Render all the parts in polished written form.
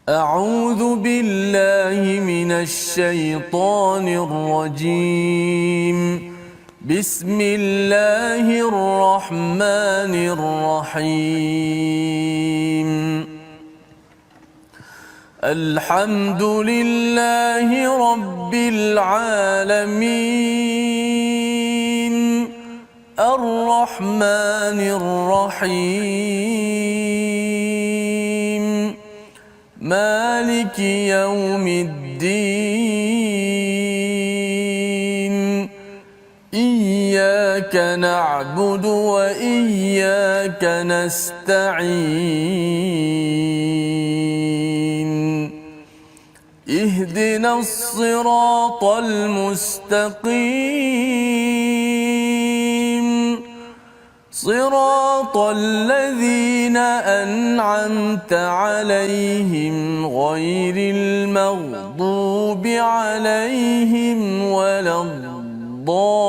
أعوذ بالله من الشيطان الرجيم. بسم الله الرحمن الرحيم. الحمد لله رب العالمين. الرحمن الرحيم. مالك يوم الدين. إياك نعبد وإياك نستعين. اهدنا الصراط المستقيم. صراط الذين أنعمت عليهم غير المغضوب عليهم ولا الضالين.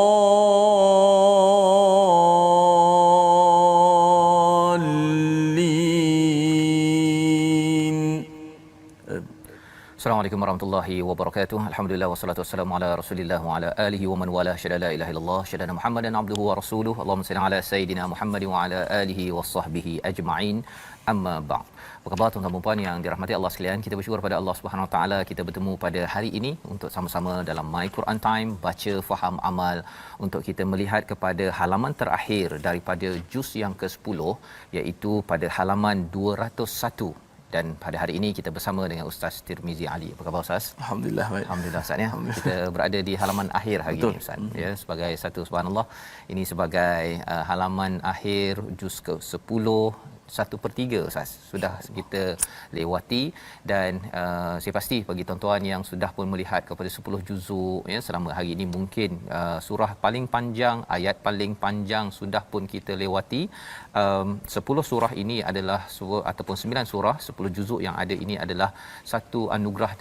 Assalamualaikum warahmatullahi wabarakatuh. Alhamdulillah wassalatu wassalamu ala Rasulillah wa ala alihi wa man wala syada la ilaha illallah syada Muhammadan abduhu wa rasuluhu. Allahumma salli ala sayidina Muhammad wa ala alihi washabbihi ajma'in. Amma ba'd. Apa khabar tuan-tuan dan puan yang dirahmati Allah sekalian? Kita bersyukur pada Allah Subhanahu Wa Taala kita bertemu pada hari ini untuk sama-sama dalam My Quran Time, baca, faham, amal, untuk kita melihat kepada halaman terakhir daripada juz yang ke-10, iaitu pada halaman 201. Dan pada hari ini kita bersama dengan Ustaz Tirmizi Ali. Apa khabar Ustaz? Alhamdulillah baik. Alhamdulillah Ustaz ya. Kita berada di halaman akhir hari ini Ustaz. Ya, sebagai satu subhanallah, ini sebagai halaman akhir juz ke-10, 1/3 Ustaz sudah kita lewati. Dan saya pasti bagi tuan-tuan yang sudah pun melihat kepada 10 juzuk ya selama hari ini, mungkin surah paling panjang, ayat paling panjang sudah pun kita lewati. 10 surah ini adalah ataupun 9 surah 10 juzuk yang ada ini adalah satu anugerah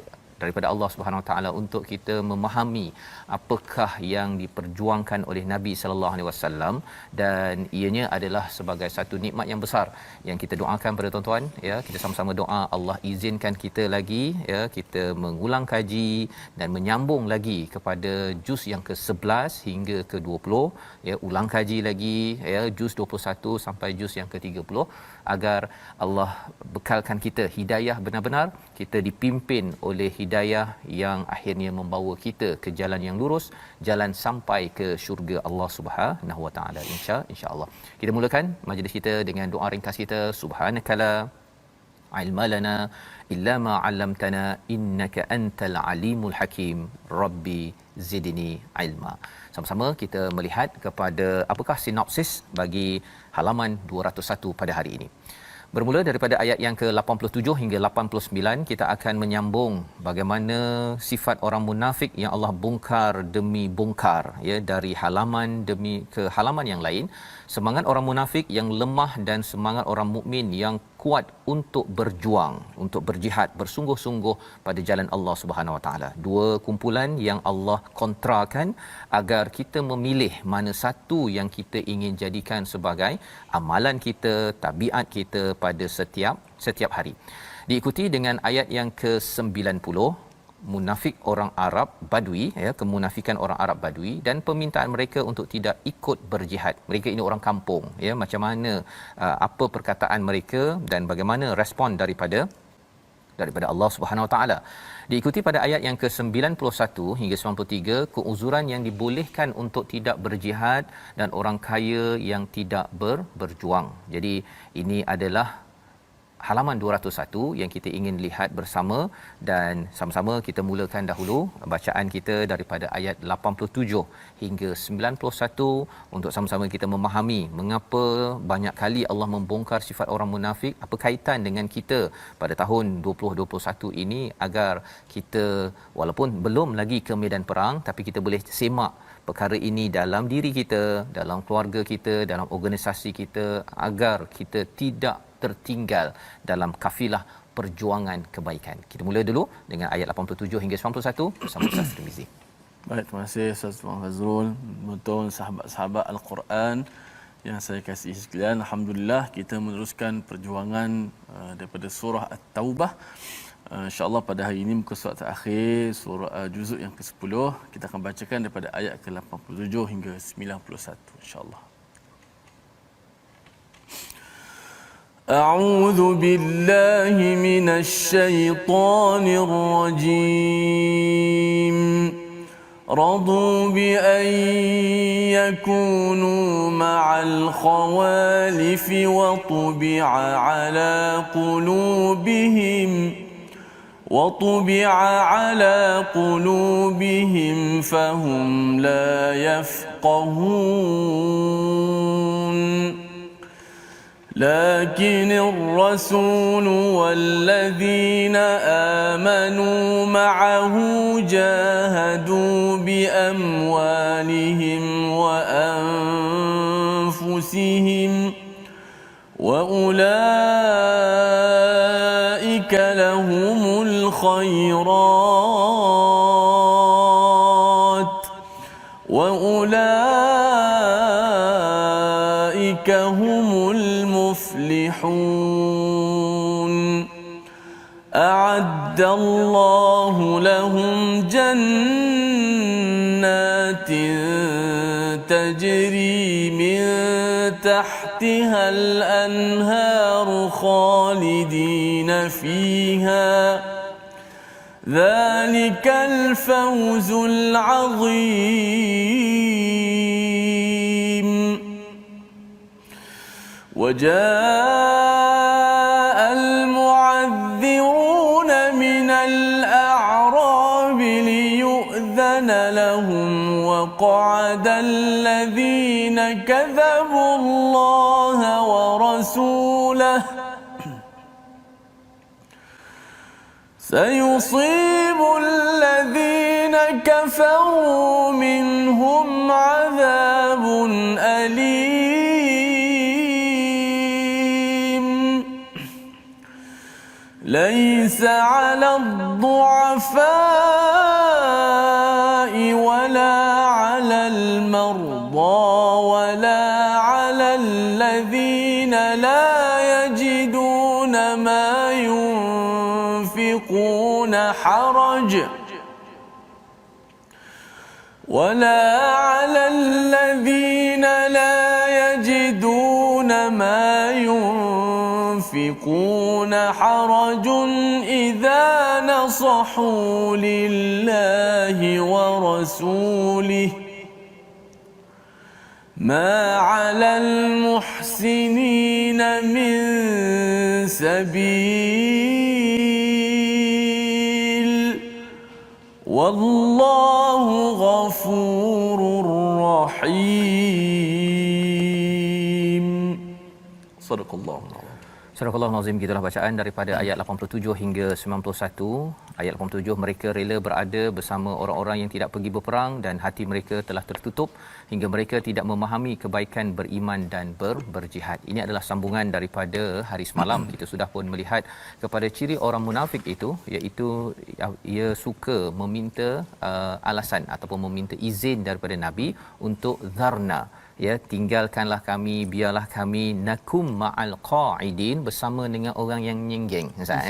daripada Allah Subhanahu Wa Taala untuk kita memahami apakah yang diperjuangkan oleh Nabi sallallahu alaihi wasallam, dan ianya adalah sebagai satu nikmat yang besar yang kita doakan pada tuan-tuan ya. Kita sama-sama doa Allah izinkan kita lagi ya, kita mengulang kaji dan menyambung lagi kepada juz yang ke-11 hingga ke-20 ya, ulang kaji lagi ya juz 21 sampai juz yang ke-30, agar Allah bekalkan kita hidayah benar-benar, kita dipimpin oleh hidayah yang akhirnya membawa kita ke jalan yang lurus, jalan sampai ke syurga Allah Subhanahu Wa Taala insya-Allah. Kita mulakan majlis kita dengan doa ringkas kita. Subhanakala ilma lana illa ma 'allamtana innaka antal alimul hakim. Rabbi zidni ilma. Sama-sama kita melihat kepada apakah sinopsis bagi halaman 201 pada hari ini. Bermula daripada ayat yang ke-87 hingga 89, kita akan menyambung bagaimana sifat orang munafik yang Allah bongkar demi bongkar ya, dari halaman demi ke halaman yang lain. Semangat orang munafik yang lemah dan semangat orang mukmin yang kuat untuk berjuang, untuk berjihad bersungguh-sungguh pada jalan Allah Subhanahu Wa Taala. Dua kumpulan yang Allah kontrakan agar kita memilih mana satu yang kita ingin jadikan sebagai amalan kita, tabiat kita pada setiap hari. Diikuti dengan ayat yang ke-90, munafik orang Arab Badui ya, kemunafikan orang Arab Badui dan permintaan mereka untuk tidak ikut berjihad. Mereka ini orang kampung ya, macam mana apa perkataan mereka dan bagaimana respon daripada Allah Subhanahu Wa Taala. Diikuti pada ayat yang ke-91 hingga 93, keuzuran yang dibolehkan untuk tidak berjihad dan orang kaya yang tidak berjuang. Jadi ini adalah halaman 201 yang kita ingin lihat bersama, dan sama-sama kita mulakan dahulu bacaan kita daripada ayat 87 hingga 91 untuk sama-sama kita memahami mengapa banyak kali Allah membongkar sifat orang munafik, apa kaitan dengan kita pada tahun 2021 ini, agar kita walaupun belum lagi ke medan perang tapi kita boleh semak perkara ini dalam diri kita, dalam keluarga kita, dalam organisasi kita, agar kita tidak tertinggal dalam kafilah perjuangan kebaikan. Kita mula dulu dengan ayat 87 hingga 91 bersama Ustaz Tirmizi. Baik, terima kasih Ustaz Fazrul, betul sahabat-sahabat Al-Quran yang saya kasihi sekalian. Alhamdulillah kita meneruskan perjuangan daripada surah At-Taubah InsyaAllah pada hari ini muka surat terakhir surah juzuk yang ke-10 kita akan bacakan daripada ayat ke-87 hingga 91 insyaAllah. أعوذ بالله من الشيطان الرجيم رضوا بأن يكونوا مع الخوالف وطبع على قلوبهم فهم لا يفقهون لكن الرسول والذين آمنوا معه جاهدوا بأموالهم وأنفسهم وأولئك لهم الخيرات وأولئك هم المفلحون أعد الله لهم جنات تجري من تحتها الأنهار خالدين فيها ذلك الفوز العظيم وجاء المعذرون من الأعراب ليؤذن لهم وقعد الذين كذبوا الله ورسوله سيصيب الذين كفروا منهم عذاب أليم ليس على الضعفاء ولا على المرضى ولا على الذين لا يجدون ما ينفقون حرج ولا على الذين لا يجدون ما ينفقون حرج إذا نصحوا لله ورسوله ما على المحسنين من سبيل والله غفور رحيم صدق الله العظيم. Surah Al-Nazim, gitulah bacaan daripada ayat 87 hingga 91. Ayat 87, mereka rela berada bersama orang-orang yang tidak pergi berperang dan hati mereka telah tertutup hingga mereka tidak memahami kebaikan beriman dan berjihad. Ini adalah sambungan daripada hari semalam. Kita sudah pun melihat kepada ciri orang munafik itu, iaitu ia suka meminta alasan ataupun meminta izin daripada Nabi untuk zarna, ya, tinggalkanlah kami, biarlah kami nakum ma'al qa'idin, bersama dengan orang yang nyenggeng, Ustaz,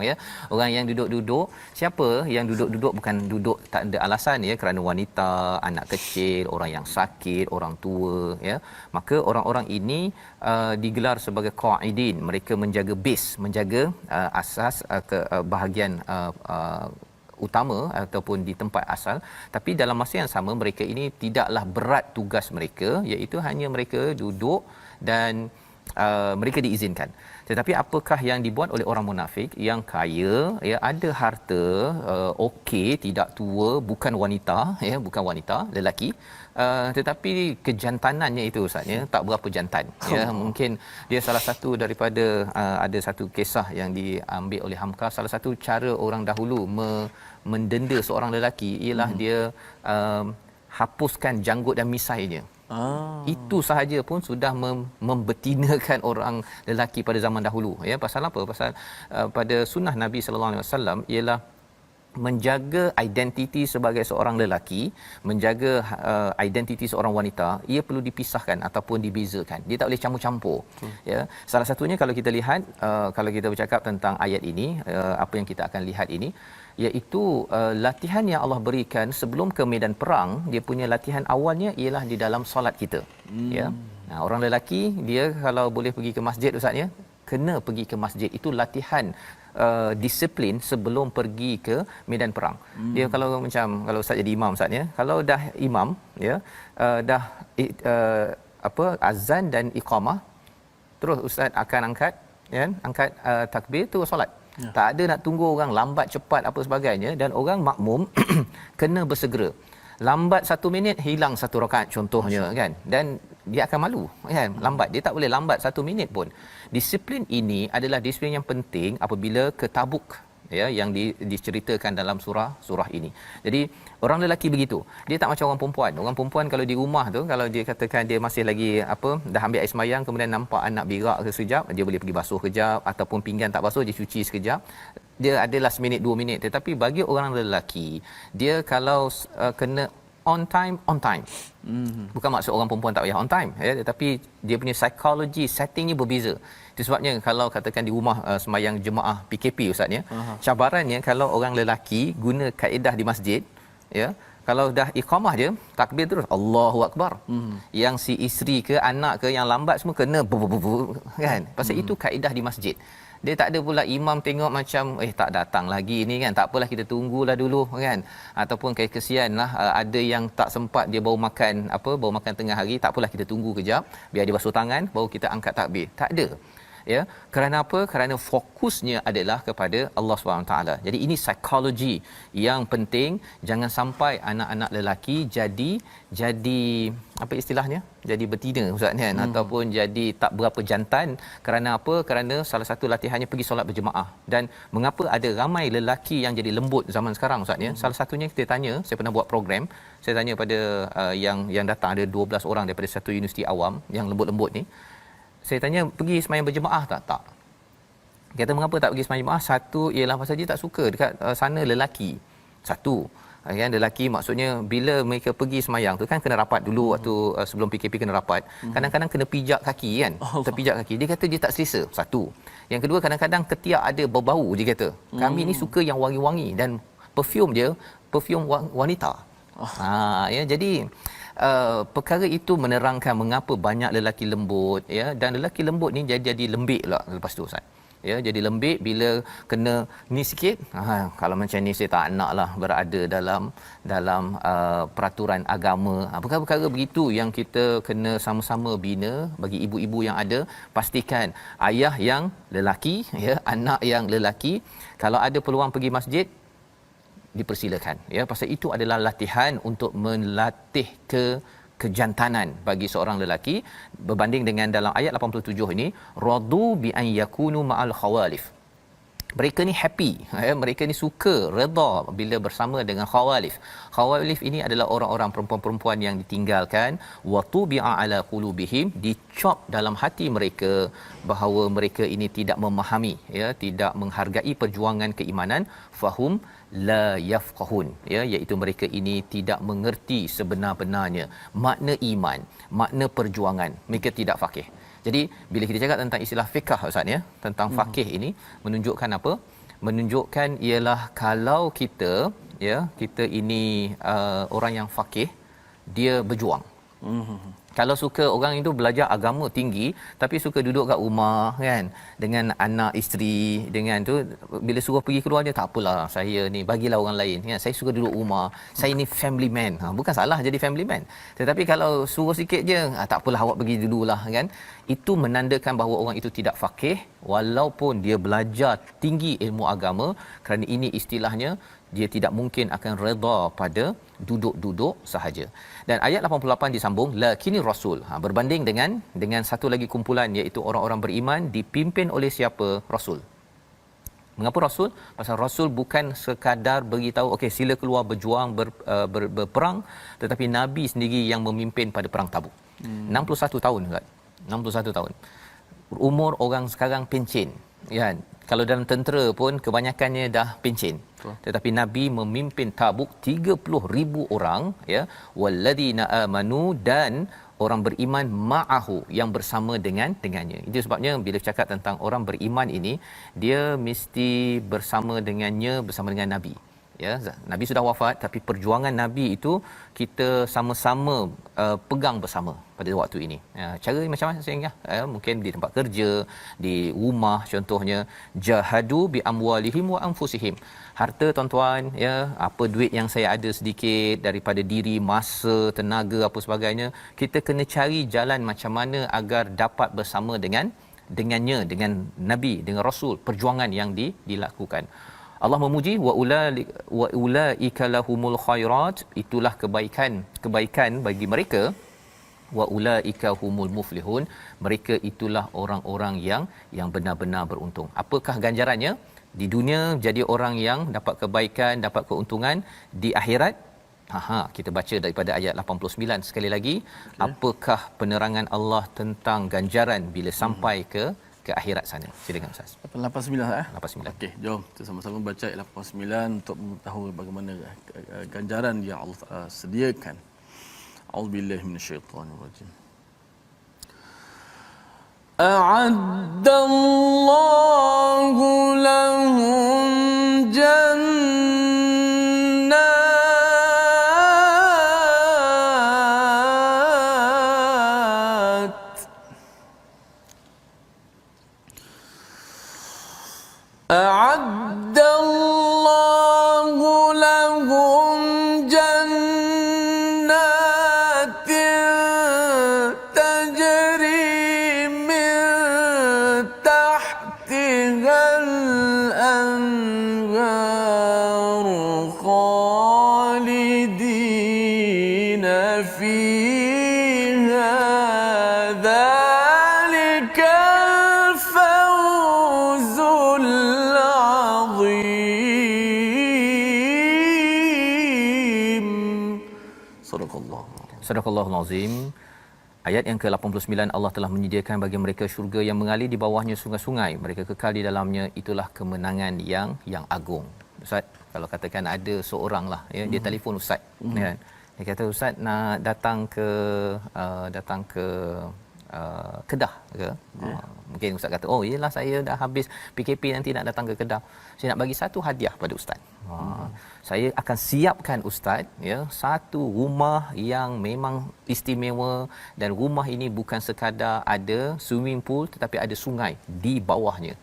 ya. Orang yang duduk-duduk, siapa yang duduk-duduk bukan duduk tak ada alasan, ya, kerana wanita, anak kecil, orang yang sakit, orang tua, ya. Maka orang-orang ini digelar sebagai qa'idin, mereka menjaga base, menjaga asas bahagian utama ataupun di tempat asal, tapi dalam masa yang sama mereka ini tidaklah berat tugas mereka, iaitu hanya mereka duduk dan mereka diizinkan. Tetapi apakah yang dibuat oleh orang munafik yang kaya, ya, ada harta, okey, tidak tua, bukan wanita, ya, bukan wanita, lelaki, tetapi kejantanannya itu, Ustaz, ya, tak berapa jantan, ya. Mungkin dia salah satu daripada ada satu kisah yang diambil oleh Hamka, salah satu cara orang dahulu mendenda seorang lelaki ialah dia hapuskan janggut dan misainya. Itu sahaja pun sudah membetinakan orang lelaki pada zaman dahulu, ya. Pasal apa? Pasal pada sunnah Nabi sallallahu alaihi wasallam ialah menjaga identiti sebagai seorang lelaki, menjaga identiti seorang wanita, ia perlu dipisahkan ataupun dibezakan. Dia tak boleh campur-campur. Ya, salah satunya kalau kita lihat kalau kita bercakap tentang ayat ini, apa yang kita akan lihat ini, iaitu latihan yang Allah berikan sebelum ke medan perang. Dia punya latihan awalnya ialah di dalam solat kita. Ya. Nah, orang lelaki dia kalau boleh pergi ke masjid, ustaz ya, kena pergi ke masjid. Itu latihan disiplin sebelum pergi ke medan perang. Dia kalau macam kalau ustaz jadi imam, ustaz ya, kalau dah imam ya, dah azan dan iqamah, terus ustaz akan angkat ya, angkat takbir tu solat. Ya. Tak ada nak tunggu orang lambat cepat apa sebagainya, dan orang makmum kena bersegera. Lambat 1 minit hilang 1 rakaat contohnya kan, dan dia akan malu kan, lambat. Dia tak boleh lambat 1 minit pun. Disiplin ini adalah disiplin yang penting apabila ke Tabuk ya, yang diceritakan dalam surah ini. Jadi orang lelaki begitu, dia tak macam orang perempuan. Orang perempuan kalau di rumah tu, kalau dia katakan dia masih lagi dah ambil air semayang, kemudian nampak anak berak ke sekejap, dia boleh pergi basuh kejap, ataupun pinggan tak basuh dia cuci sekejap, dia adalah 1 minit 2 minit. Tetapi bagi orang lelaki, dia kalau kena on time. Bukan maksud orang perempuan tak payah on time ya, tetapi dia punya psikologi settingnya berbeza. Itu sebabnya kalau katakan di rumah semayang jemaah PKP ustaz ya, cabarannya kalau orang lelaki guna kaedah di masjid ya, kalau dah iqamah je takbir terus Allahu akbar. Yang si isteri ke anak ke yang lambat semua kena kan, pasal itu kaedah di masjid. Dia tak ada pula imam tengok macam tak datang lagi ni kan, tak apalah kita tunggulah dulu kan, ataupun kesianlah ada yang tak sempat, dia baru makan tengah hari, tak apalah kita tunggu kejap biar dia basuh tangan baru kita angkat takbir. Tak ada ya. Kerana apa? Kerana fokusnya adalah kepada Allah SWT. Jadi ini psikologi yang penting. Jangan sampai anak-anak lelaki jadi apa istilahnya, jadi betina ustaz kan, ataupun jadi tak berapa jantan. Kerana apa? Kerana salah satu latihannya pergi solat berjemaah. Dan mengapa ada ramai lelaki yang jadi lembut zaman sekarang ustaz ya? Salah satunya kita tanya, saya pernah buat program, saya tanya pada yang datang ada 12 orang daripada satu universiti awam yang lembut-lembut ni. Saya tanya, pergi sembahyang berjemaah tak? Tak. Kata mengapa tak pergi sembahyang berjemaah? Satu ialah pasal dia tak suka dekat sana lelaki. Satu. Kan lelaki maksudnya bila mereka pergi sembahyang tu kan kena rapat dulu waktu sebelum PKP kena rapat. Kadang-kadang kena pijak kaki kan. Terpijak kaki. Dia kata dia tak selesa. Satu. Yang kedua, kadang-kadang ketiak ada berbau dia kata. Kami ni suka yang wangi-wangi dan perfume dia perfume wanita. Ya, jadi perkara itu menerangkan mengapa banyak lelaki lembut ya, dan lelaki lembut ni jadi lembik lah lepas tu ustaz ya. Jadi lembik bila kena ni sikit, kalau macam ni saya tak naklah berada dalam peraturan agama. Perkara-perkara begitu yang kita kena sama-sama bina. Bagi ibu-ibu yang ada, pastikan ayah yang lelaki ya, anak yang lelaki kalau ada peluang pergi masjid dipersilakan ya, pasal itu adalah latihan untuk melatih kejantanan bagi seorang lelaki, berbanding dengan dalam ayat 87 ini, radu bi an yakunu ma'al khawalif. Mereka ni happy ya, mereka ni suka, redha bila bersama dengan khawalif. Khawalif ini adalah orang-orang perempuan-perempuan yang ditinggalkan, wa tubi'a ala qulubihim, dicop dalam hati mereka bahawa mereka ini tidak memahami ya, tidak menghargai perjuangan keimanan, fahum la yafqahun ya, iaitu mereka ini tidak mengerti sebenar-benarnya makna iman, makna perjuangan. Mereka tidak faqih. Jadi bila kita cakap tentang istilah fiqh ustaz ya, tentang faqih ini menunjukkan apa? Menunjukkan ialah kalau kita ini orang yang faqih, dia berjuang. Kalau suka orang itu belajar agama tinggi tapi suka duduk kat rumah kan dengan anak isteri, dengan tu bila suruh pergi keluar dia tak apalah, saya ni bagilah orang lain kan, saya suka duduk rumah, saya ni family man. Bukan salah jadi family man, tetapi kalau suruh sikit je tak apalah awak pergi dululah kan, itu menandakan bahawa orang itu tidak faqih walaupun dia belajar tinggi ilmu agama. Kerana ini istilahnya dia tidak mungkin akan redha pada duduk-duduk sahaja. Dan ayat 88 disambung lakini rasul, berbanding dengan satu lagi kumpulan iaitu orang-orang beriman dipimpin oleh siapa? Rasul. Mengapa rasul? Pasal rasul bukan sekadar beritahu okey sila keluar berjuang berperang, tetapi nabi sendiri yang memimpin pada perang Tabuk. 61 tahun Ustaz. 61 tahun. Umur orang sekarang pencen kan. Kalau dalam tentera pun kebanyakannya dah pencen. tetapi Nabi memimpin Tabuk 30,000 orang, ya, walladzina amanu, dan orang beriman ma'ahu, yang bersama dengannya. Itu sebabnya bila cakap tentang orang beriman ini, dia mesti bersama dengannya, bersama dengan Nabi. Ya, Nabi sudah wafat, tapi perjuangan Nabi itu kita sama-sama pegang bersama pada waktu ini. Cara macam mana sehingga mungkin di tempat kerja, di rumah contohnya, jahadu bi amwalihim wa anfusihim. Harta tuan-tuan, ya, apa duit yang saya ada sedikit daripada diri, masa, tenaga apa sebagainya, kita kena cari jalan macam mana agar dapat bersama dengannya, dengan Nabi, dengan Rasul, perjuangan yang dilakukan. Allah memuji wa ulaika lahumul khairat, itulah kebaikan bagi mereka, wa ulaika humul muflihun, mereka itulah orang-orang yang benar-benar beruntung. Apakah ganjarannya? Di dunia jadi orang yang dapat kebaikan, dapat keuntungan. Di akhirat, kita baca daripada ayat 89 sekali lagi, apakah penerangan Allah tentang ganjaran bila sampai ke akhirat sana. Silakan Ustaz. 89 89. Okey, jom kita sama-sama baca ayat 89 untuk mengetahui bagaimana ganjaran yang Allah sediakan. A'udzubillahi minasyaitonirrajim. A'addallahu lahum أعد الله لهم جنات تجري من تحتها الأنهار خالدين فيها ذلك الفوز Sadaqallahul Azim. Ayat yang ke-89, Allah telah menyediakan bagi mereka syurga yang mengalir di bawahnya sungai-sungai. Mereka kekal di dalamnya, itulah kemenangan yang agung. Ustaz, kalau katakan ada seorang lah, ya, dia telefon Ustaz, kan? Dia kata, Ustaz nak datang ke Kedah ke? Mungkin Ustaz kata, oh iyalah saya dah habis PKP nanti nak datang ke Kedah. Saya nak bagi satu hadiah pada Ustaz. Saya akan siapkan Ustaz, ya, satu rumah yang memang istimewa, dan rumah ini bukan sekadar ada swimming pool tetapi ada sungai di bawahnya.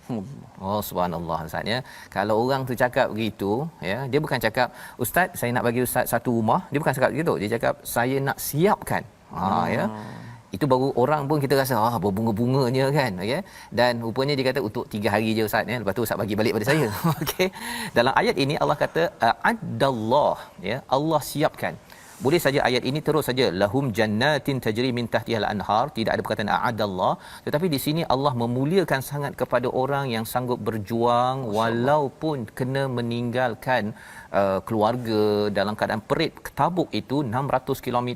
Oh subhanallah Ustaz, ya. Kalau orang tu cakap begitu, ya, dia bukan cakap Ustaz saya nak bagi Ustaz satu rumah, dia bukan cakap begitu, dia cakap saya nak siapkan. Ya. Itu baru orang pun kita rasa berbunga-bunganya kan, okey. Dan rupanya dia kata untuk 3 hari je Ustaz, ya. Lepas tu Ustaz bagi balik pada saya. Okey. Dalam ayat ini Allah kata a'addallah, ya, Allah siapkan. Boleh saja ayat ini terus saja lahum jannatin tajri min tahtihal anhar, tidak ada perkataan a'adallah, tetapi di sini Allah memuliakan sangat kepada orang yang sanggup berjuang walaupun kena meninggalkan keluarga dalam keadaan perit. Tabuk itu 600 km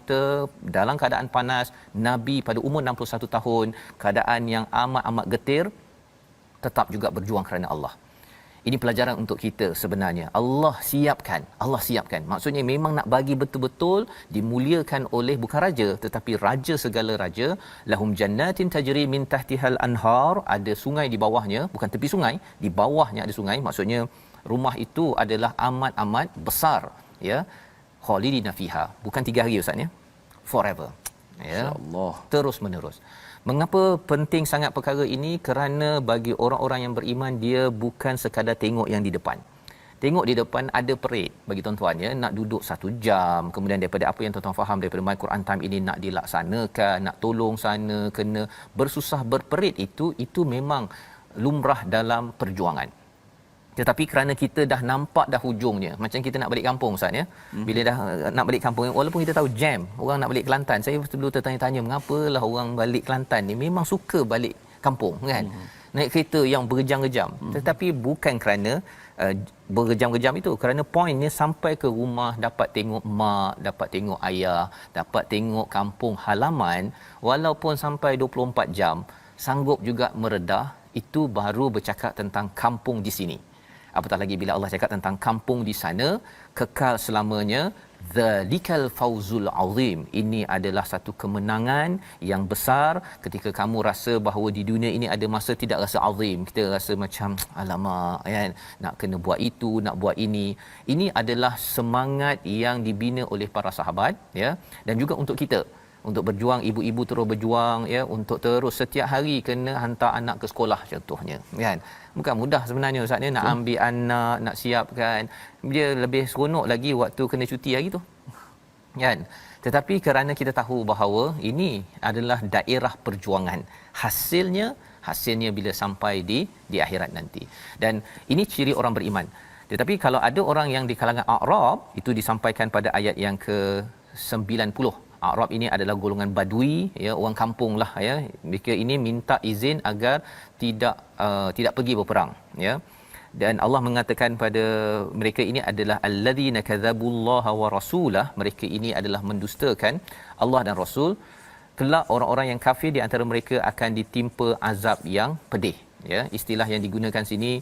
dalam keadaan panas, Nabi pada umur 61 tahun, keadaan yang amat getir, tetap juga berjuang kerana Allah. Ini pelajaran untuk kita sebenarnya. Allah siapkan. Maksudnya memang nak bagi betul-betul dimuliakan oleh bukan raja tetapi raja segala raja. Lahum jannatin tajri min tahtihal anhar, ada sungai di bawahnya, bukan tepi sungai, di bawahnya ada sungai. Maksudnya rumah itu adalah amat besar, ya. Khalidina fiha, bukan 3 hari Ustaz, ya. Forever. Ya. Insya-Allah. Terus menerus. Mengapa penting sangat perkara ini? Kerana bagi orang-orang yang beriman, dia bukan sekadar tengok yang di depan. Tengok di depan ada perit bagi tuan-tuan, ya, nak duduk 1 jam, kemudian daripada apa yang tuan-tuan faham daripada My Quran Time ini nak dilaksanakan, nak tolong sana, kena bersusah berperit, itu memang lumrah dalam perjuangan. Tetapi kerana kita dah nampak dah hujungnya, macam kita nak balik kampung Ustaz, ya. Bila dah nak balik kampung, walaupun kita tahu jam, orang nak balik Kelantan, saya dulu tertanya-tanya mengapalah orang balik Kelantan ni memang suka balik kampung, kan. Naik kereta yang berjam-jam, tetapi bukan kerana berjam-jam itu, kerana poinnya sampai ke rumah dapat tengok mak, dapat tengok ayah, dapat tengok kampung halaman, walaupun sampai 24 jam sanggup juga meredah. Itu baru bercakap tentang kampung di sini. Apatah lagi bila Allah cakap tentang kampung di sana kekal selamanya, zalikal fauzul azim. Ini adalah satu kemenangan yang besar. Ketika kamu rasa bahawa di dunia ini ada masa tidak rasa azim, kita rasa macam alamak kan, nak kena buat itu, nak buat ini. Ini adalah semangat yang dibina oleh para sahabat, ya, dan juga untuk kita untuk berjuang. Ibu-ibu terus berjuang, ya, untuk terus setiap hari kena hantar anak ke sekolah contohnya, kan. Bukan mudah sebenarnya Ustaz ni nak ambil anak, nak siapkan. Dia lebih seronok lagi waktu kena cuti hari tu, kan. Tetapi kerana kita tahu bahawa ini adalah daerah perjuangan, hasilnya bila sampai di akhirat nanti. Dan ini ciri orang beriman. Tetapi kalau ada orang yang di kalangan A'rab, itu disampaikan pada ayat yang ke-90. A'rab ini adalah golongan badui, ya, orang kampung lah, ya. Mereka ini minta izin agar tidak pergi berperang, ya. Dan Allah mengatakan pada mereka ini adalah alladzina kadzabullaha wa rasulah. Mereka ini adalah mendustakan Allah dan Rasul. Kelak orang-orang yang kafir di antara mereka akan ditimpa azab yang pedih, ya. Istilah yang digunakan sini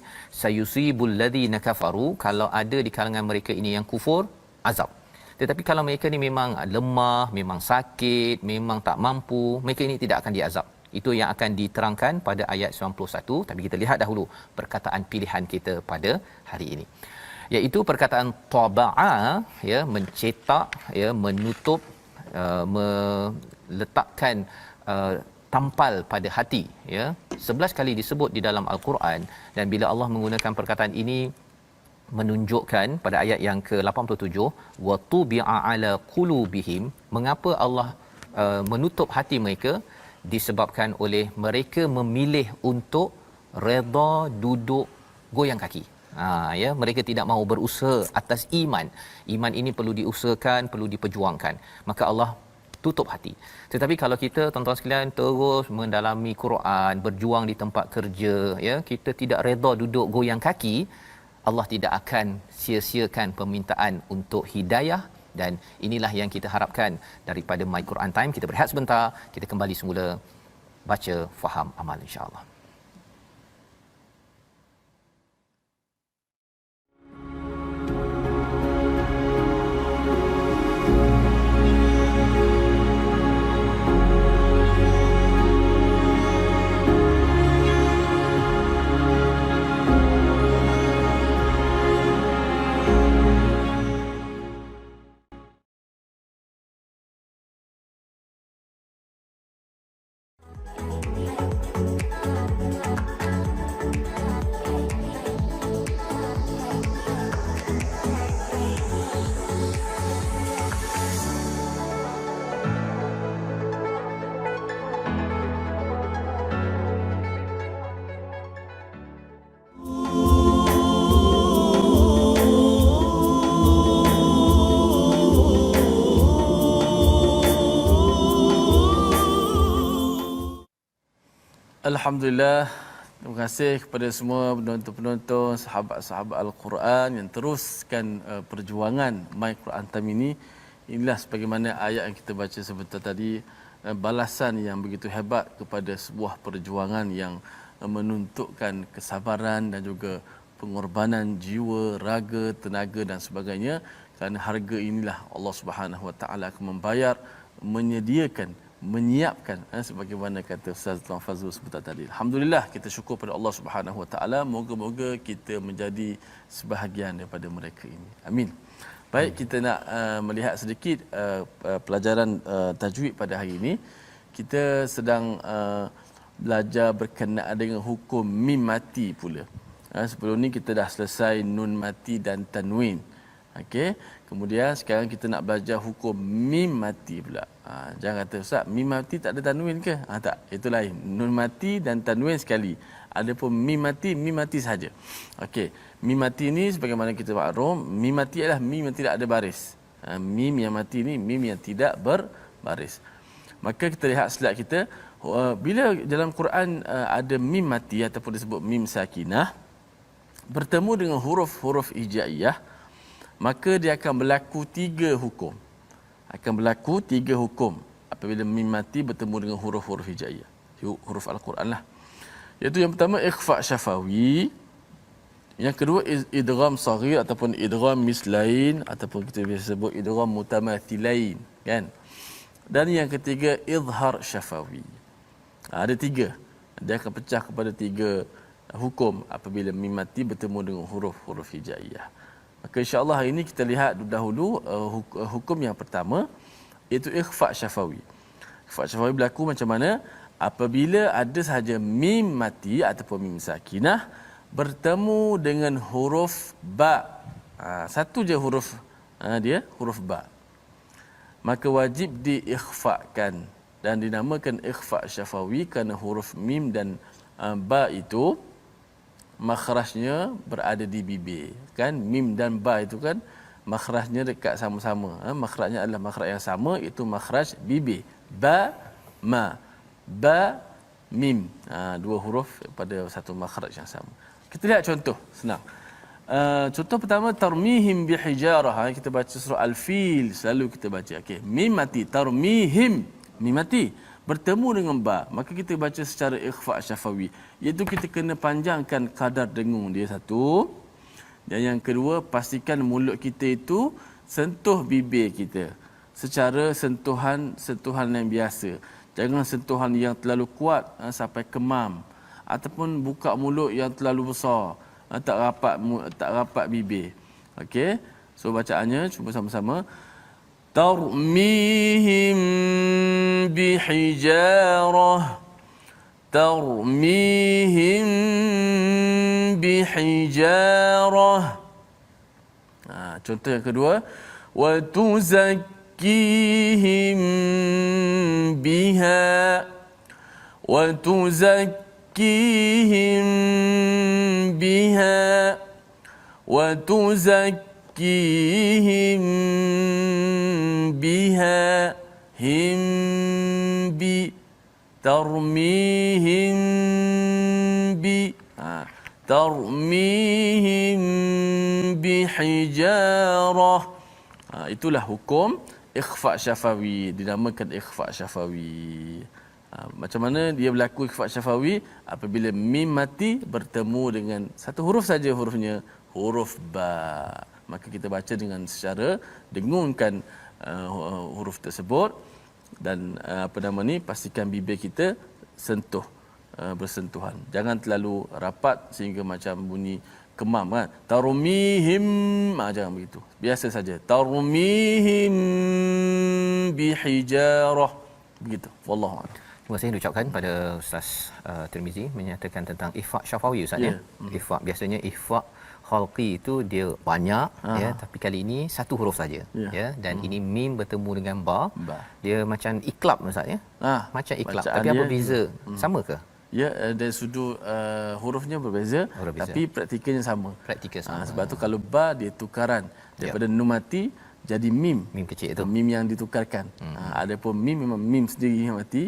sayusibul ladzina kafaru, kalau ada di kalangan mereka ini yang kufur, azab. Tetapi kalau mereka ni memang lemah, memang sakit, memang tak mampu, mereka ini tidak akan diazab. Itu yang akan diterangkan pada ayat 91. Tapi kita lihat dahulu perkataan pilihan kita pada hari ini, iaitu perkataan taba'a, ya, mencetak, ya, menutup, meletakkan tampal pada hati, ya. 11 kali disebut di dalam Al-Quran, dan bila Allah menggunakan perkataan ini menunjukkan pada ayat yang ke-87, wa tubi'a ala qulubihim. Mengapa Allah menutup hati mereka? Disebabkan oleh mereka memilih untuk redha duduk goyang kaki. Ya, mereka tidak mahu berusaha atas iman. Iman ini perlu diusahakan, perlu diperjuangkan. Maka Allah tutup hati. Tetapi kalau kita, tuan-tuan sekalian, terus mendalami Quran, berjuang di tempat kerja, ya, kita tidak redha duduk goyang kaki, Allah tidak akan sia-siakan permintaan untuk hidayah. Dan inilah yang kita harapkan daripada My Quran Time. Kita berehat sebentar, kita kembali semula baca, faham, amal, insya-Allah. Alhamdulillah, terima kasih kepada semua penonton-penonton, sahabat-sahabat Al-Quran yang teruskan perjuangan My Quran Time ini. Inilah sebagaimana ayat yang kita baca sebentar tadi, balasan yang begitu hebat kepada sebuah perjuangan yang menuntutkan kesabaran dan juga pengorbanan jiwa, raga, tenaga dan sebagainya. Kerana harga inilah Allah Subhanahu Wa Taala akan membayar, menyediakan, menyiapkan, sebagaimana kata Ustaz Tuan Fazrul sebentar tadi. Alhamdulillah, kita syukur pada Allah Subhanahu Wa Taala. Moga-moga kita menjadi sebahagian daripada mereka ini. Amin. Baik, kita nak melihat sedikit pelajaran tajwid pada hari ini. Kita sedang belajar berkenaan dengan hukum mim mati pula. Sebelum ni kita dah selesai nun mati dan tanwin. Okey, kemudian sekarang kita nak belajar hukum mim mati pula. Jangan kata Ustaz, mim mati tak ada tanwin ke? Tak, itu lain. Nun mati dan tanwin sekali. Adapun mim mati sahaja. Okey, mim mati ni sebagaimana kita maklum, mim mati adalah mim yang tidak ada baris. Mim yang mati ni mim yang tidak berbaris. Maka kita lihat slide kita, bila dalam Quran ada mim mati ataupun disebut mim sakinah bertemu dengan huruf-huruf hijaiyah, maka dia akan berlaku 3 hukum. Akan berlaku 3 hukum apabila mim mati bertemu dengan huruf-huruf hijaiyah, huruf Al-Quran lah. Iaitu yang pertama ikhfa syafawi, Yang kedua idgham saghir ataupun idgham mislain ataupun kita biasa sebut idgham mutamathilain, kan. Dan yang ketiga izhar syafawi. Ada tiga. Dia akan pecah kepada tiga hukum apabila mim mati bertemu dengan huruf-huruf hijaiyah. Maka insya-Allah hari ini kita lihat dahulu hukum yang pertama, iaitu ikhfa syafawi. Ikhfa syafawi berlaku macam mana? Apabila ada sahaja mim mati ataupun mim sakinah bertemu dengan huruf ba. Satu je huruf dia, huruf ba. Maka wajib diikhfakan dan dinamakan ikhfa syafawi kerana huruf mim dan ba itu makhrajnya berada di bibir, kan. Mim dan ba itu kan makhrajnya dekat sama-sama, makhrajnya adalah makhraj yang sama, itu makhraj bibir. Ba ma, ba mim, dua huruf pada satu makhraj yang sama. Kita lihat contoh senang. Contoh pertama, tarmihim bihijarah. Kita baca surah Al-Fil, selalu kita baca. Okey, mim mati, tarmihim, mim mati bertemu dengan ba, maka kita baca secara ikhfa syafawi, iaitu kita kena panjangkan kadar dengung dia satu. Dan yang kedua, pastikan mulut kita itu sentuh bibir kita secara sentuhan yang biasa. Jangan sentuhan yang terlalu kuat sampai kemam, ataupun buka mulut yang terlalu besar, tak rapat bibir. Okey, so bacaannya cuba sama-sama. Tarmihim bihijarah, tarmihim bihijarah. Contoh yang kedua, wa tuzakkihim biha, wa tuzakkihim biha, wa tuzakkihim biha, him bi, tarmihim bi, tarmihim bihijarah. Itulah hukum ikhfa syafawi, dinamakan ikhfa syafawi. Macam mana dia berlaku ikhfa syafawi? Apabila mim mati bertemu dengan satu huruf saja, hurufnya huruf ba, maka kita baca dengan secara dengungkan huruf tersebut. Dan pastikan bibir kita sentuh, bersentuhan. Jangan terlalu rapat sehingga macam bunyi kemam, kan. Tarmihim, jangan begitu. Biasa saja. Tarmihim bihijarah. Begitu. Wallahu a'lam. Terima kasih diucapkan pada Ustaz Tirmizi menyatakan tentang ikhfa syafawi, Ustaz, ya. Ikhfa biasanya ikhfa khalqi itu dia banyak, ya, tapi kali ini satu huruf saja, ya. Dan ini mim bertemu dengan ba. Dia macam iklab, Ustaz, ya. Macam iklab, tapi apa beza? Sama ke? Ya, dari sudut hurufnya berbeza, tapi praktikalnya sama. Praktikal sama. Sebab tu kalau ba dia tukaran daripada nun mati jadi mim. Mim kecil itu. Mim yang ditukarkan. Adapun mim memang mim sendiri yang mati,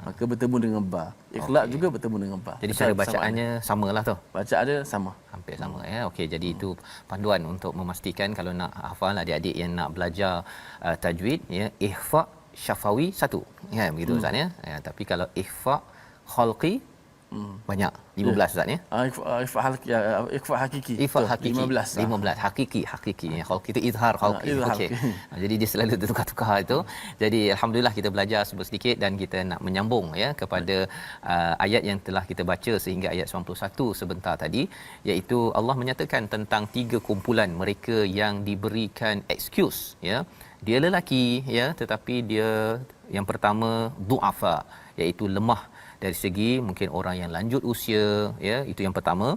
maka bertemu dengan ba. Ikhlas juga bertemu dengan ba. Jadi cara bacaannya samalah tu. Bacaannya sama. Hampir sama, ya. Okey, jadi itu panduan untuk memastikan kalau nak hafal, adik-adik yang nak belajar tajwid, ya, ikhfa syafawi satu. Ya, begitu, Ustaz, ya. Tapi kalau ikhfa khalqi banyak, 15, Ustaz, ya. Ikhfa hakiki. Ikhfa hakiki 15 hakiki ya. Kalau kita izhar khalqi. Okey. Jadi dia selalu tertukar-tukar itu. Jadi alhamdulillah kita belajar sedikit dan kita nak menyambung, ya, kepada ayat yang telah kita baca sehingga ayat 91 sebentar tadi, iaitu Allah menyatakan tentang tiga kumpulan mereka yang diberikan excuse, ya. Dia lelaki, ya, tetapi dia yang pertama du'afa, iaitu lemah dari segi mungkin orang yang lanjut usia, ya, itu yang pertama.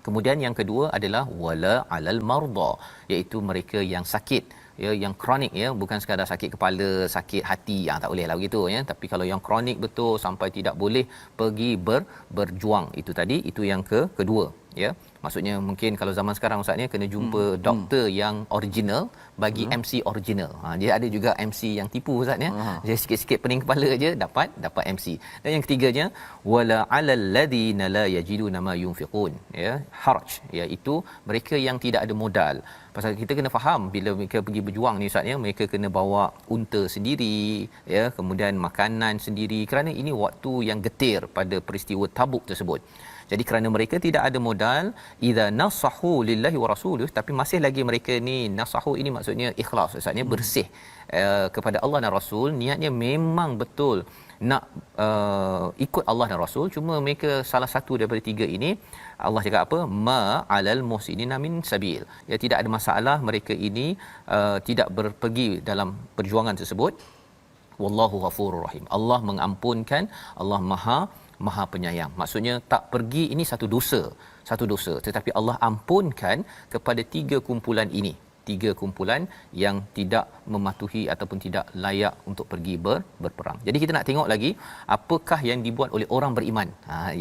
Kemudian yang kedua adalah wala alal marda, iaitu mereka yang sakit, ya, yang kronik, ya, bukan sekadar sakit kepala, sakit hati, tak boleh lah begitu, ya. Tapi kalau yang kronik betul sampai tidak boleh pergi berjuang, itu tadi, itu yang kedua, ya. Maksudnya mungkin kalau zaman sekarang, Ustaz, ni kena jumpa doktor yang original bagi MC original. Dia ada juga MC yang tipu, Ustaz, ya. Dia sikit-sikit pening kepala aje dapat MC. Dan yang ketiganya wala alal ladina la yajiduna ma yunfiqun, ya, harj, iaitu mereka yang tidak ada modal. Pasal kita kena faham bila mereka pergi berjuang ni, Ustaz, ya, mereka kena bawa unta sendiri, ya, kemudian makanan sendiri, kerana ini waktu yang getir pada peristiwa Tabuk tersebut. Jadi kerana mereka tidak ada modal, idza nasahu lillahi wa rasulih, tapi masih lagi mereka ni nasahu ini maksudnya ikhlas, maksudnya bersih kepada Allah dan Rasul, niatnya memang betul nak ikut Allah dan Rasul, cuma mereka salah satu daripada tiga ini Allah cakap apa, ma alal muhsinina min sabil, ya tidak ada masalah mereka ini tidak berpergi dalam perjuangan tersebut. Wallahu ghafurur rahim, Allah mengampunkan, Allah Maha penyayang. Maksudnya tak pergi ini satu dosa, tetapi Allah ampunkan kepada tiga kumpulan ini, tiga kumpulan yang tidak mematuhi ataupun tidak layak untuk pergi berperang. Jadi kita nak tengok lagi apakah yang dibuat oleh orang beriman.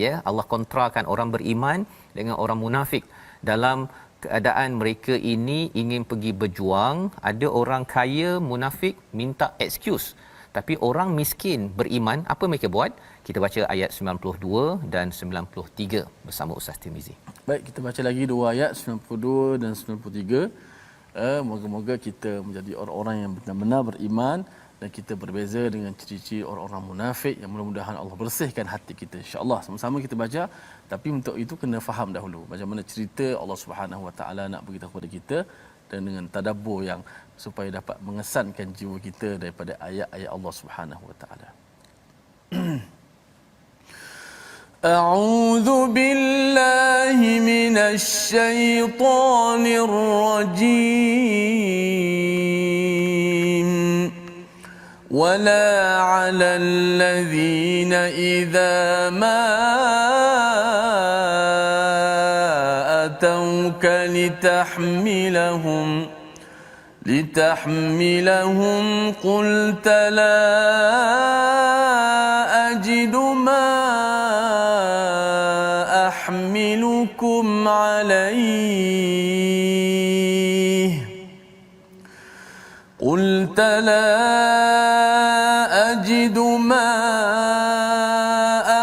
Ya, Allah kontrakan orang beriman dengan orang munafik dalam keadaan mereka ini ingin pergi berjuang. Ada orang kaya munafik minta excuse, tapi orang miskin beriman apa mereka buat? Kita baca ayat 92 dan 93 bersama Ustaz Tirmizi. Baik, kita baca lagi dua ayat 92 dan 93. Moga-moga kita menjadi orang-orang yang benar-benar beriman dan kita berbeza dengan ciri-ciri orang-orang munafik, yang mudah-mudahan Allah bersihkan hati kita, insya-Allah. Sama-sama kita baca, tapi untuk itu kena faham dahulu bagaimana cerita Allah Subhanahu Wa Taala nak beritahu kepada kita, dan dengan tadabbur yang supaya dapat mengesankan jiwa kita daripada ayat-ayat Allah Subhanahu Wa Taala. أعوذ بالله من الشيطان الرجيم ولا على الذين إذا ما أتوك لتحملهم قلت لا أجد ما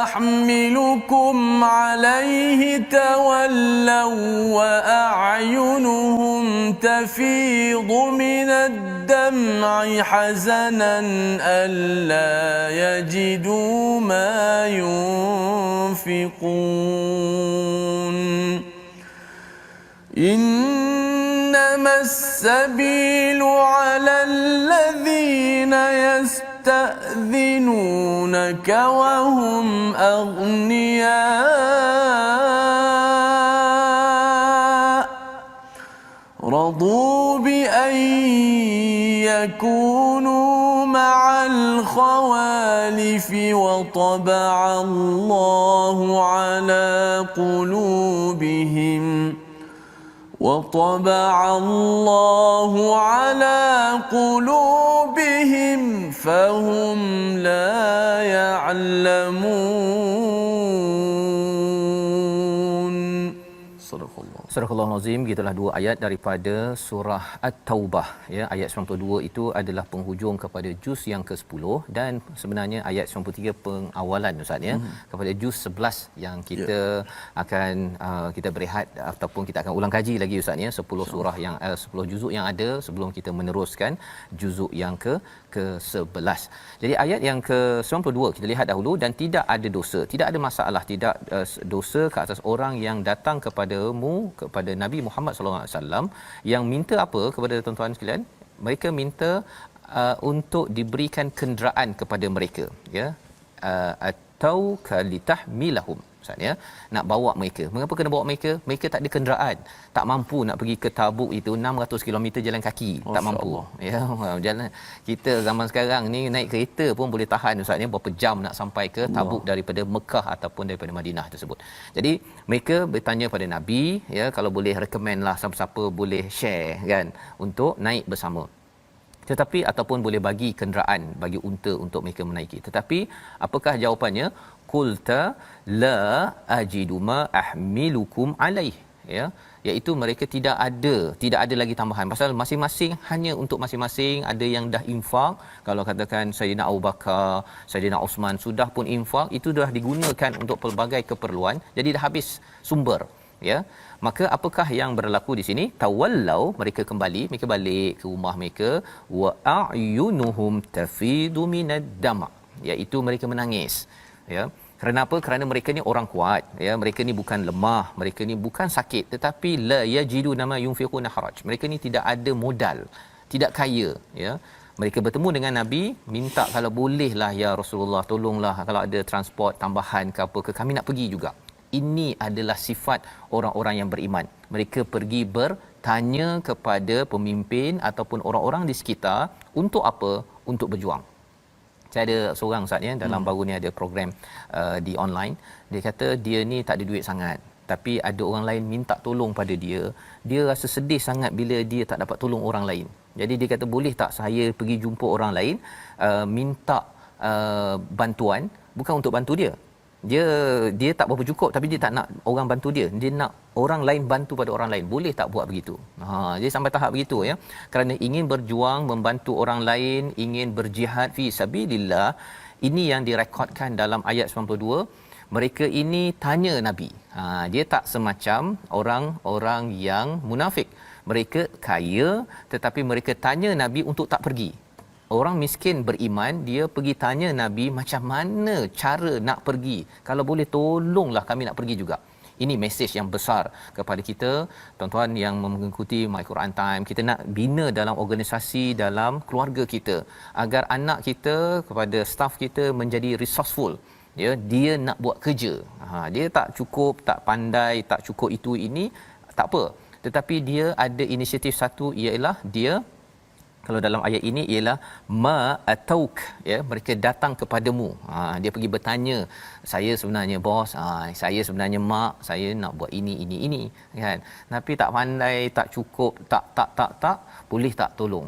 أحملكم عليه تولوا وأعينهم تفيض من الدمع حزنا ألا يجدوا ما ينفقون إنما السبيل على الذين يستأذنونك وهم أغنياء رضوا بأن يكونوا مع الخوالف وطبع الله على قلوبهم فهم لا يعلمون. صدق الله. Surah Al-Azim, gitulah dua ayat daripada surah At-Taubah, ya. Ayat 92 itu adalah penghujung kepada juz yang ke-10, dan sebenarnya ayat 93 pengawalan, Ustaz, ya, kepada juz 11 yang kita akan kita berehat ataupun kita akan ulang kaji lagi, Ustaz, ya, 10 surah yang 10 juzuk yang ada sebelum kita meneruskan juzuk yang ke-11. Jadi ayat yang ke-92 kita lihat dahulu, dan tidak ada dosa, tidak ada masalah, tidak dosa ke atas orang yang datang kepadamu, kepada Nabi Muhammad sallallahu alaihi wasallam, yang minta apa kepada tuan-tuan sekalian? Mereka minta untuk diberikan kenderaan kepada mereka, ya, atau kalitahmilahum, maksudnya nak bawa mereka. Mengapa kena bawa mereka? Mereka tak ada kenderaan, tak mampu nak pergi ke Tabuk itu 600 km jalan kaki, tak mampu. Ya, jalan kita zaman sekarang ni naik kereta pun boleh tahan, Ustaz, ni berapa jam nak sampai ke Tabuk daripada Mekah ataupun daripada Madinah tersebut. Jadi mereka bertanya pada Nabi, ya, kalau boleh recommend lah, siapa-siapa boleh share kan untuk naik bersama, tetapi ataupun boleh bagi kenderaan, bagi unta untuk mereka menaiki. Tetapi apakah jawapannya? Qulta la ajidu ma ahmilukum alaih, ya, iaitu mereka tidak ada lagi tambahan, pasal masing-masing hanya untuk masing-masing. Ada yang dah infak, kalau katakan Sayyidina Abu Bakar, Sayyidina Osman sudah pun infak, itu dah digunakan untuk pelbagai keperluan, jadi dah habis sumber, ya. Maka apakah yang berlaku di sini? Tawallau, mereka kembali, mereka balik ke rumah mereka, wa a'yunuhum tafidu minad dam', iaitu mereka menangis, ya, Kerana apa? Kerana mereka ni orang kuat, ya. Mereka ni bukan lemah, mereka ni bukan sakit, tetapi la yajidu nama yunfiquna haraj. Mereka ni tidak ada modal, tidak kaya, ya. Mereka bertemu dengan Nabi, minta kalau bolehlah ya Rasulullah, tolonglah kalau ada transport tambahan ke apa ke, kami nak pergi juga. Ini adalah sifat orang-orang yang beriman. Mereka pergi bertanya kepada pemimpin ataupun orang-orang di sekitar untuk apa? Untuk berjuang. Saya ada seorang Ustaz ya, dalam baru ni ada program di online. Dia kata dia ni tak ada duit sangat, tapi ada orang lain minta tolong pada dia. Dia rasa sedih sangat bila dia tak dapat tolong orang lain. Jadi dia kata, boleh tak saya pergi jumpa orang lain, minta bantuan, bukan untuk bantu dia. Dia tak berapa cukup, tapi dia tak nak orang bantu dia. Dia nak orang lain bantu pada orang lain. Boleh tak buat begitu? Dia sampai tahap begitu ya. Kerana ingin berjuang, membantu orang lain, ingin berjihad fi sabilillah. Ini yang direkodkan dalam ayat 92. Mereka ini tanya Nabi. Dia tak semacam orang-orang yang munafik. Mereka kaya, tetapi mereka tanya Nabi untuk tak pergi. Orang miskin beriman, dia pergi tanya Nabi macam mana cara nak pergi. Kalau boleh tolonglah kami nak pergi juga. Ini mesej yang besar kepada kita, tuan-tuan yang mengikuti My Quran Time. Kita nak bina dalam organisasi, dalam keluarga kita, agar anak kita, kepada staff kita menjadi resourceful. Ya, dia nak buat kerja. Dia tak cukup, tak pandai, tak cukup itu ini, tak apa. Tetapi dia ada inisiatif satu, ialah dia, kalau dalam ayat ini ialah ma atauk, ya, mereka datang kepadamu. Dia pergi bertanya, saya sebenarnya bos, saya sebenarnya mak, saya nak buat ini kan. Tapi tak pandai, tak cukup, tak boleh tak tolong.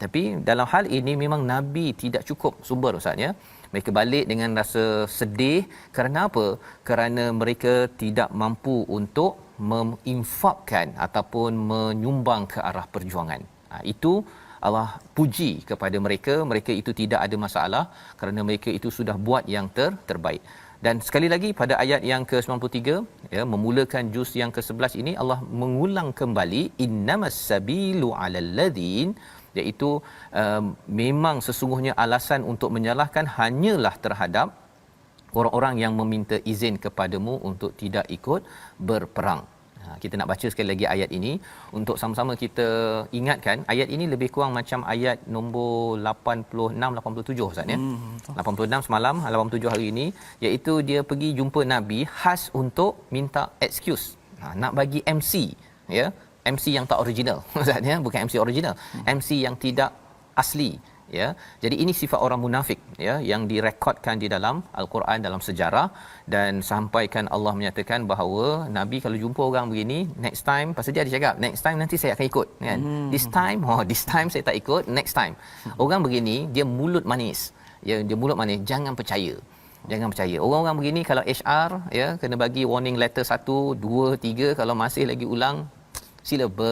Tapi dalam hal ini memang Nabi tidak cukup sumber Ustaz ya. Mereka balik dengan rasa sedih. Kerana apa? Kerana mereka tidak mampu untuk menginfakkan ataupun menyumbang ke arah perjuangan. Itu Allah puji kepada mereka. Mereka itu tidak ada masalah kerana mereka itu sudah buat yang terbaik. Dan sekali lagi pada ayat yang ke-93 ya, memulakan juz yang ke-11 ini, Allah mengulang kembali innamas sabilu 'alal ladzin, iaitu memang sesungguhnya alasan untuk menyalahkan hanyalah terhadap orang-orang yang meminta izin kepadamu untuk tidak ikut berperang. Kita nak baca sekali lagi ayat ini untuk sama-sama kita ingatkan. Ayat ini lebih kurang macam ayat nombor 86 87 Ustaz ya. 86 semalam, 87 hari ini, iaitu dia pergi jumpa Nabi khas untuk minta excuse. Nak bagi MC ya. MC yang tak original Ustaz ya, bukan MC original. MC yang tidak asli ya. Jadi ini sifat orang munafik ya, yang direkodkan di dalam al-Quran, dalam sejarah. Dan sampaikan Allah menyatakan bahawa Nabi kalau jumpa orang begini, next time, pasal dia ada cakap next time nanti saya akan ikut kan. This time saya tak ikut, next time. Orang begini dia mulut manis ya, dia mulut manis, jangan percaya. Orang-orang begini kalau HR ya, kena bagi warning letter 1 2 3, kalau masih lagi ulang, sila apa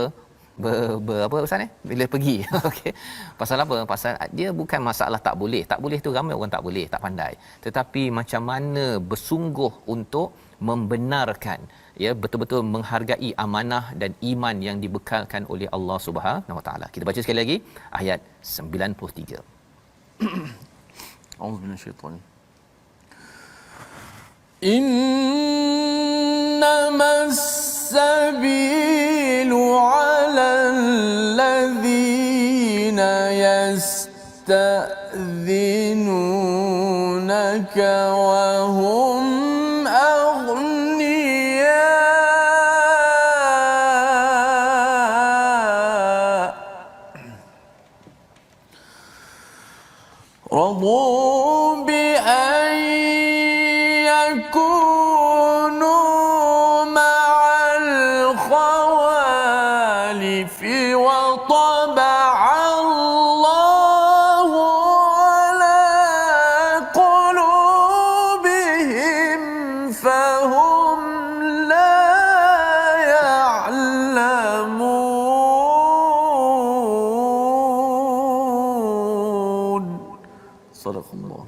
Ustaz ni? Bila pergi. Okey. Pasal apa? Pasal dia bukan masalah tak boleh. Tak boleh tu ramai orang tak boleh, tak pandai. Tetapi macam mana bersungguh untuk membenarkan ya, betul-betul menghargai amanah dan iman yang dibekalkan oleh Allah Subhanahu Wa Taala. Kita baca sekali lagi ayat 93. A'udzu minasyaitanir innamas sabilu 'alal ladzina yasta'dhinunaka wa hum aghniya radu bi an yakunu ma'al khawalifi wa taba'a Allahu ala qulubihim fahum la ya'lamun. Sadaqallah.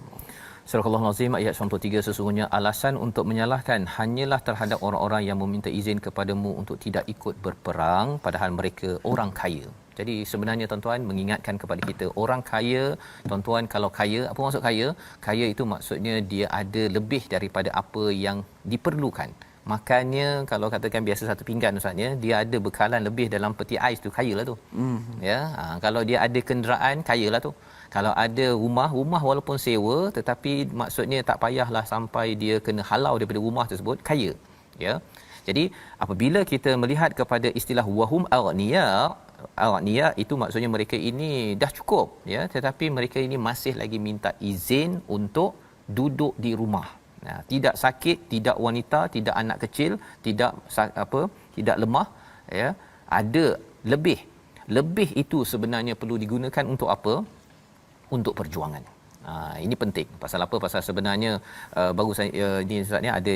Surah Al-Azim ayat 93, sesungguhnya alasan untuk menyalahkan hanyalah terhadap orang-orang yang meminta izin kepadamu untuk tidak ikut berperang, padahal mereka orang kaya. Jadi sebenarnya tuan-tuan mengingatkan kepada kita, orang kaya, tuan-tuan kalau kaya, apa maksud kaya? Kaya itu maksudnya dia ada lebih daripada apa yang diperlukan. Makannya kalau katakan biasa satu pinggan ustaz ya, dia ada bekalan lebih dalam peti ais tu, kayalah tu. Ya, kalau dia ada kenderaan, kayalah tu. Kalau ada rumah walaupun sewa tetapi maksudnya tak payahlah sampai dia kena halau daripada rumah tersebut, kaya. Ya. Jadi apabila kita melihat kepada istilah wahum aghniya itu maksudnya mereka ini dah cukup ya, tetapi mereka ini masih lagi minta izin untuk duduk di rumah. Nah, tidak sakit, tidak wanita, tidak anak kecil, tidak lemah ya, ada lebih. Lebih itu sebenarnya perlu digunakan untuk apa? Untuk perjuangan. Ini penting. Pasal apa? Pasal sebenarnya baru saya ni saatnya ada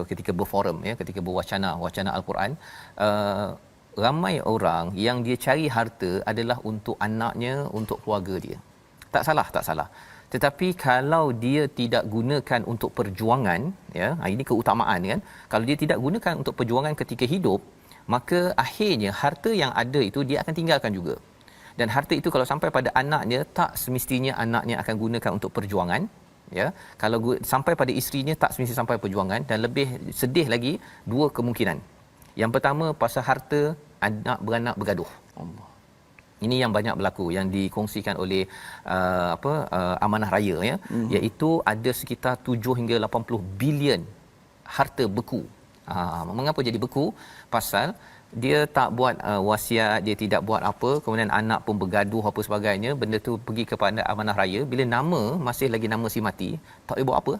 ketika berforum ya, ketika wacana Al-Quran, ramai orang yang dia cari harta adalah untuk anaknya, untuk keluarga dia. Tak salah. Tetapi kalau dia tidak gunakan untuk perjuangan ya, ini keutamaan kan. Kalau dia tidak gunakan untuk perjuangan ketika hidup, maka akhirnya harta yang ada itu dia akan tinggalkan juga. Dan harta itu kalau sampai pada anaknya, tak semestinya anaknya akan gunakan untuk perjuangan ya. Kalau sampai pada isterinya, tak semestinya sampai perjuangan. Dan lebih sedih lagi, dua kemungkinan. Yang pertama, pasal harta anak beranak bergaduh. Allah. Ini yang banyak berlaku, yang dikongsikan oleh Amanah Raya ya, iaitu ada sekitar 7 hingga 80 bilion harta beku. Mengapa jadi beku? Pasal dia tak buat wasiat, dia tidak buat apa, kemudian anak pun bergaduh apa sebagainya, benda tu pergi kepada Amanah Raya, bila nama masih lagi nama si mati, tak boleh buat apa.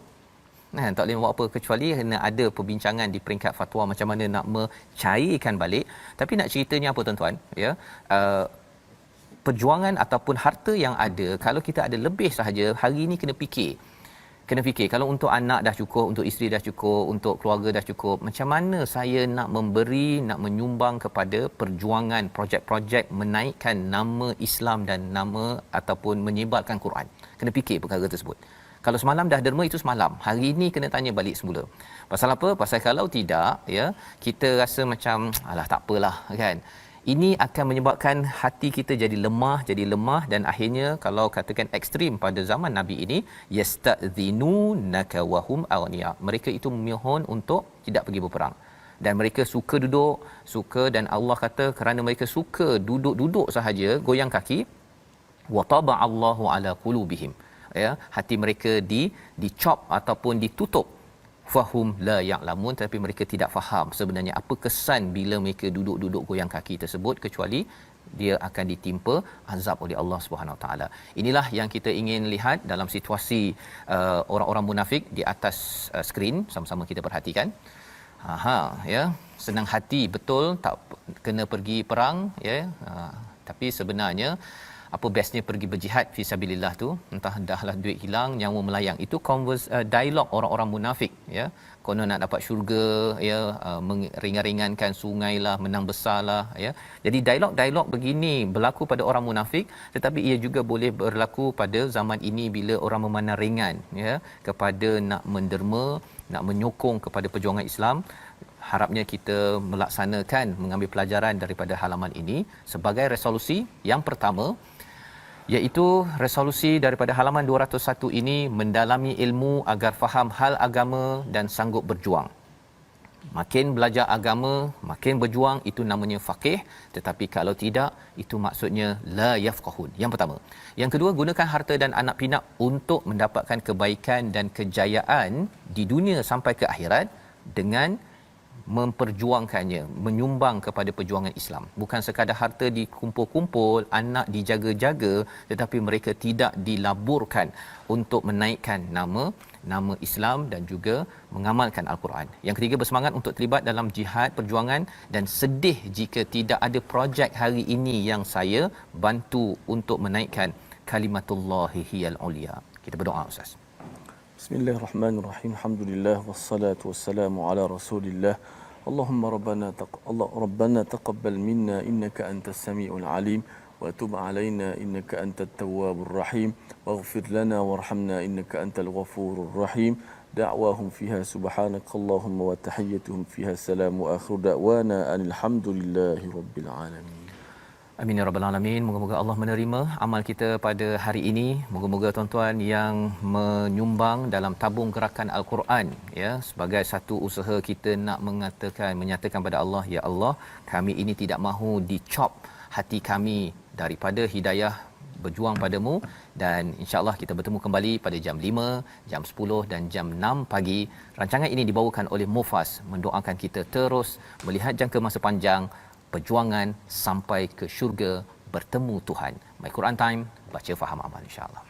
Tak boleh buat apa kecuali kena ada perbincangan di peringkat fatwa macam mana nak mencairkan balik. Tapi nak ceritanya apa tuan-tuan ya, perjuangan ataupun harta yang ada, kalau kita ada lebih sahaja, hari ini kena fikir kalau untuk anak dah cukup, untuk isteri dah cukup, untuk keluarga dah cukup, macam mana saya nak memberi, nak menyumbang kepada perjuangan projek-projek menaikkan nama Islam dan nama ataupun menyebarkan Quran. Kena fikir perkara tersebut. Kalau semalam dah derma, itu semalam. Hari ini kena tanya balik semula. Pasal apa? Pasal kalau tidak ya, kita rasa macam alah tak apalah kan. Ini akan menyebabkan hati kita jadi lemah dan akhirnya kalau katakan ekstrim pada zaman Nabi ini, yasta'dhinunaka wa hum aghniya. Mereka itu memohon untuk tidak pergi berperang. Dan mereka suka dan Allah kata kerana mereka suka duduk sahaja, goyang kaki, wa taba'allahu ala qulubihim. Ya, hati mereka dicop ataupun ditutup. Fahum la ya'lamun, tapi mereka tidak faham sebenarnya apa kesan bila mereka duduk goyang kaki tersebut, kecuali dia akan ditimpa azab oleh Allah Subhanahu Wa Taala. Inilah yang kita ingin lihat dalam situasi orang-orang munafik di atas skrin, sama-sama kita perhatikan. Ya, senang hati betul tak kena pergi perang ya, tapi sebenarnya apa bestnya pergi berjihad fi sabilillah tu, entah dahlah duit hilang, nyawa melayang. Itu dialog orang-orang munafik ya, konon nak dapat syurga ya, meringan-ringankan sungailah, menang besarlah ya. Jadi dialog begini berlaku pada orang munafik, tetapi ia juga boleh berlaku pada zaman ini bila orang memandang ringan ya kepada nak menderma, nak menyokong kepada perjuangan Islam. Harapnya kita melaksanakan, mengambil pelajaran daripada halaman ini sebagai resolusi yang pertama, iaitu resolusi daripada halaman 201 ini, mendalami ilmu agar faham hal agama dan sanggup berjuang. Makin belajar agama, makin berjuang, itu namanya faqih. Tetapi kalau tidak, itu maksudnya la yafqahun. Yang pertama. Yang kedua, gunakan harta dan anak pinak untuk mendapatkan kebaikan dan kejayaan di dunia sampai ke akhirat dengan memperjuangkannya, menyumbang kepada perjuangan Islam. Bukan sekadar harta dikumpul-kumpul, anak dijaga-jaga, tetapi mereka tidak dilaburkan untuk menaikkan nama Islam dan juga mengamalkan Al-Quran. Yang ketiga, bersemangat untuk terlibat dalam jihad perjuangan, dan sedih jika tidak ada projek hari ini yang saya bantu untuk menaikkan kalimatullahi hiyal ulia. Kita berdoa Ustaz. Bismillahirrahmanirrahim. Alhamdulillah wassalatu wassalamu ala Rasulillah. Allahumma rabbana taqabbal minna innaka antas samiul alim wa tub alaina innaka antat tawwabur rahim waghfir lana warhamna innaka antal ghafurur rahim. Da'wahum fiha subhanakallahumma wa tahiyyatuhum fiha salam wa akhiru da'wana alhamdulillahi rabbil alamin. Amin ya rabbal alamin. Moga-moga Allah menerima amal kita pada hari ini. Moga-moga tuan-tuan yang menyumbang dalam tabung gerakan Al-Quran ya, sebagai satu usaha kita nak menyatakan pada Allah, ya Allah, kami ini tidak mahu dicop hati kami daripada hidayah berjuang padamu, dan insya-Allah kita bertemu kembali pada jam 5, jam 10 dan jam 6 pagi. Rancangan ini dibawakan oleh Mufas, mendoakan kita terus melihat jangka masa panjang perjuangan sampai ke syurga bertemu Tuhan. My Quran Time, baca faham amal, insya-Allah.